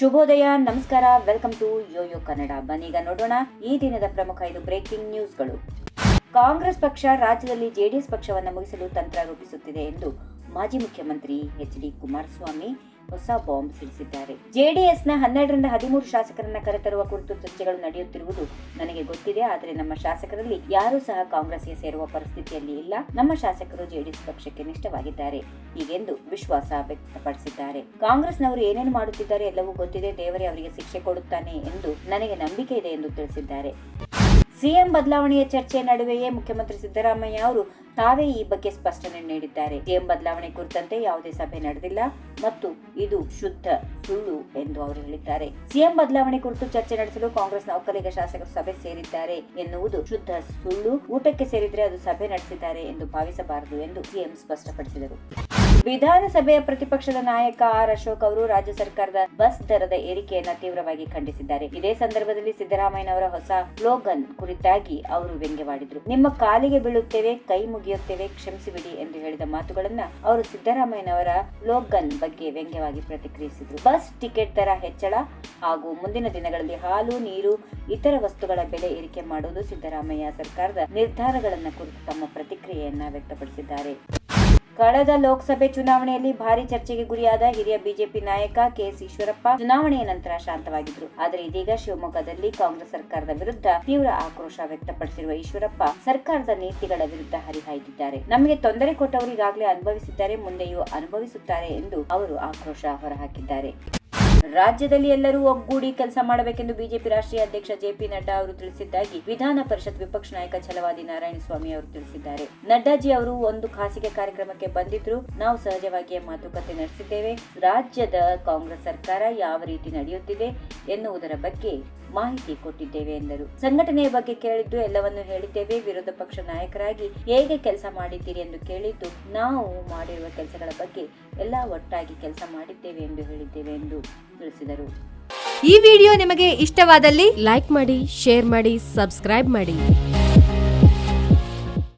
ಶುಭೋದಯ, ನಮಸ್ಕಾರ, welcome to Yoyo Kannada. ಬನ್ನೀಗ ನೋಡೋಣ ಈ ದಿನದ ಪ್ರಮುಖ 5 ಬ್ರೇಕಿಂಗ್ ನ್ಯೂಸ್ಗಳು. ಕಾಂಗ್ರೆಸ್ ಪಕ್ಷ ರಾಜ್ಯದಲ್ಲಿ ಜೆಡಿಎಸ್ ಪಕ್ಷವನ್ನು ಮುಗಿಸಲು ತಂತ್ರ ರೂಪಿಸುತ್ತಿದೆ ಎಂದು ಮಾಜಿ ಮುಖ್ಯಮಂತ್ರಿ ಎಚ್.ಡಿ. ಕುಮಾರಸ್ವಾಮಿ ಹೊಸ ಬಾಂಬ್ ಸಿಡಿಸಿದ್ದಾರೆ. ಜೆಡಿಎಸ್ನ 12 ರಿಂದ 13 ಶಾಸಕರನ್ನ ಕರೆತರುವ ಕುರಿತು ಚರ್ಚೆಗಳು ನಡೆಯುತ್ತಿರುವುದು ನನಗೆ ಗೊತ್ತಿದೆ. ಆದರೆ ನಮ್ಮ ಶಾಸಕರಲ್ಲಿ ಯಾರೂ ಸಹ ಕಾಂಗ್ರೆಸ್ಗೆ ಸೇರುವ ಪರಿಸ್ಥಿತಿಯಲ್ಲಿ ಇಲ್ಲ. ನಮ್ಮ ಶಾಸಕರು ಜೆಡಿಎಸ್ ಪಕ್ಷಕ್ಕೆ ನಿಷ್ಠವಾಗಿದ್ದಾರೆ ಹೀಗೆಂದು ವಿಶ್ವಾಸ ವ್ಯಕ್ತಪಡಿಸಿದ್ದಾರೆ. ಕಾಂಗ್ರೆಸ್ನವರು ಏನೇನು ಮಾಡುತ್ತಿದ್ದಾರೆ ಎಲ್ಲವೂ ಗೊತ್ತಿದೆ. ದೇವರೇ ಅವರಿಗೆ ಶಿಕ್ಷೆ ಕೊಡುತ್ತಾನೆ ಎಂದು ನನಗೆ ನಂಬಿಕೆ ಇದೆ ಎಂದು ತಿಳಿಸಿದ್ದಾರೆ. ಸಿಎಂ ಬದಲಾವಣೆಯ ಚರ್ಚೆ ನಡುವೆಯೇ ಮುಖ್ಯಮಂತ್ರಿ ಸಿದ್ದರಾಮಯ್ಯ ಅವರು ತಾವೇ ಈ ಬಗ್ಗೆ ಸ್ಪಷ್ಟನೆ ನೀಡಿದ್ದಾರೆ. ಸಿಎಂ ಬದಲಾವಣೆ ಕುರಿತಂತೆ ಯಾವುದೇ ಸಭೆ ನಡೆದಿಲ್ಲ ಮತ್ತು ಇದು ಶುದ್ಧ ಸುಳ್ಳು ಎಂದು ಅವರು ಹೇಳಿದ್ದಾರೆ. ಸಿಎಂ ಬದಲಾವಣೆ ಕುರಿತು ಚರ್ಚೆ ನಡೆಸಲು ಕಾಂಗ್ರೆಸ್ನ ಒಕ್ಕಲಿಗ ಶಾಸಕರು ಸಭೆ ಸೇರಿದ್ದಾರೆ ಎನ್ನುವುದು ಶುದ್ಧ ಸುಳ್ಳು. ಊಟಕ್ಕೆ ಸೇರಿದ್ರೆ ಅದು ಸಭೆ ನಡೆಸಿದ್ದಾರೆ ಎಂದು ಭಾವಿಸಬಾರದು ಎಂದು ಸಿಎಂ ಸ್ಪಷ್ಟಪಡಿಸಿದರು. ವಿಧಾನಸಭೆಯ ಪ್ರತಿಪಕ್ಷದ ನಾಯಕ ಆರ್ ಅಶೋಕ್ ಅವರು ರಾಜ್ಯ ಸರ್ಕಾರದ ಬಸ್ ದರದ ಏರಿಕೆಯನ್ನ ತೀವ್ರವಾಗಿ ಖಂಡಿಸಿದ್ದಾರೆ. ಇದೇ ಸಂದರ್ಭದಲ್ಲಿ ಸಿದ್ದರಾಮಯ್ಯನವರ ಹೊಸ ಸ್ಲೋಗನ್ ಕುರಿತಾಗಿ ಅವರು ವ್ಯಂಗ್ಯವಾಡಿದ್ರು. ನಿಮ್ಮ ಕಾಲಿಗೆ ಬೀಳುತ್ತೇವೆ, ಕೈ ಮುಗಿಯುತ್ತೇವೆ, ಕ್ಷಮಿಸಿಬಿಡಿ ಎಂದು ಹೇಳಿದ ಮಾತುಗಳನ್ನ ಅವರು ಸಿದ್ದರಾಮಯ್ಯನವರ ಸ್ಲೋಗನ್ ಬಗ್ಗೆ ವ್ಯಂಗ್ಯವಾಗಿ ಪ್ರತಿಕ್ರಿಯಿಸಿದ್ರು. ಬಸ್ ಟಿಕೆಟ್ ದರ ಹೆಚ್ಚಳ ಹಾಗೂ ಮುಂದಿನ ದಿನಗಳಲ್ಲಿ ಹಾಲು, ನೀರು, ಇತರ ವಸ್ತುಗಳ ಬೆಲೆ ಏರಿಕೆ ಮಾಡುವುದು ಸಿದ್ದರಾಮಯ್ಯ ಸರ್ಕಾರದ ನಿರ್ಧಾರಗಳನ್ನ ಕುರಿತು ತಮ್ಮ ಪ್ರತಿಕ್ರಿಯೆಯನ್ನ ವ್ಯಕ್ತಪಡಿಸಿದ್ದಾರೆ. ಕಳೆದ ಲೋಕಸಭೆ ಚುನಾವಣೆಯಲ್ಲಿ ಭಾರಿ ಚರ್ಚೆಗೆ ಗುರಿಯಾದ ಹಿರಿಯ ಬಿಜೆಪಿ ನಾಯಕ ಕೆಎಸ್ ಈಶ್ವರಪ್ಪ ಚುನಾವಣೆಯ ನಂತರ ಶಾಂತವಾಗಿದ್ರು. ಆದರೆ ಇದೀಗ ಶಿವಮೊಗ್ಗದಲ್ಲಿ ಕಾಂಗ್ರೆಸ್ ಸರ್ಕಾರದ ವಿರುದ್ಧ ತೀವ್ರ ಆಕ್ರೋಶ ವ್ಯಕ್ತಪಡಿಸಿರುವ ಈಶ್ವರಪ್ಪ ಸರ್ಕಾರದ ನೀತಿಗಳ ವಿರುದ್ಧ ಹರಿಹಾಯ್ದಿದ್ದಾರೆ. ನಮಗೆ ತೊಂದರೆ ಕೊಟ್ಟವರು ಈಗಾಗಲೇ ಅನುಭವಿಸಿದ್ದಾರೆ, ಮುಂದೆಯೂ ಅನುಭವಿಸುತ್ತಾರೆ ಎಂದು ಅವರು ಆಕ್ರೋಶ ಹೊರಹಾಕಿದ್ದಾರೆ. ರಾಜ್ಯದಲ್ಲಿ ಎಲ್ಲರೂ ಒಗ್ಗೂಡಿ ಕೆಲಸ ಮಾಡಬೇಕೆಂದು ಬಿಜೆಪಿ ರಾಷ್ಟ್ರೀಯ ಅಧ್ಯಕ್ಷ ಜೆಪಿ ನಡ್ಡಾ ಅವರು ತಿಳಿಸಿದ್ದಾಗಿ ವಿಧಾನ ಪರಿಷತ್ ವಿಪಕ್ಷ ನಾಯಕ ಛಲವಾದಿ ನಾರಾಯಣಸ್ವಾಮಿ ಅವರು ತಿಳಿಸಿದ್ದಾರೆ. ನಡ್ಡಾಜಿ ಅವರು ಒಂದು ಖಾಸಗಿ ಕಾರ್ಯಕ್ರಮಕ್ಕೆ ಬಂದಿದ್ರು. ನಾವು ಸಹಜವಾಗಿಯೇ ಮಾತುಕತೆ ನಡೆಸಿದ್ದೇವೆ. ರಾಜ್ಯದ ಕಾಂಗ್ರೆಸ್ ಸರ್ಕಾರ ಯಾವ ರೀತಿ ನಡೆಯುತ್ತಿದೆ ಎನ್ನುವುದರ ಬಗ್ಗೆ ಮಾಹಿತಿ ಕೊಟ್ಟಿದ್ದೇವೆ ಎಂದರು. ಸಂಘಟನೆಯ ಬಗ್ಗೆ ಕೇಳಿದ್ದು ಎಲ್ಲವನ್ನು ಹೇಳಿದ್ದೇವೆ. ವಿರೋಧ ಪಕ್ಷ ನಾಯಕರಾಗಿ ಹೇಗೆ ಕೆಲಸ ಮಾಡಿದ್ದೀರಿ ಎಂದು ಕೇಳಿದ್ದು ನಾವು ಮಾಡಿರುವ ಕೆಲಸಗಳ ಬಗ್ಗೆ ಎಲ್ಲ ಒಟ್ಟಾಗಿ ಕೆಲಸ ಮಾಡಿದ್ದೇವೆ ಎಂದು ಹೇಳಿದ್ದೇವೆ ಎಂದು ತಿಳಿಸಿದರು. ಈ ವಿಡಿಯೋ ನಿಮಗೆ ಇಷ್ಟವಾದಲ್ಲಿ ಲೈಕ್ ಮಾಡಿ, ಶೇರ್ ಮಾಡಿ, ಸಬ್ಸ್ಕ್ರೈಬ್ ಮಾಡಿ.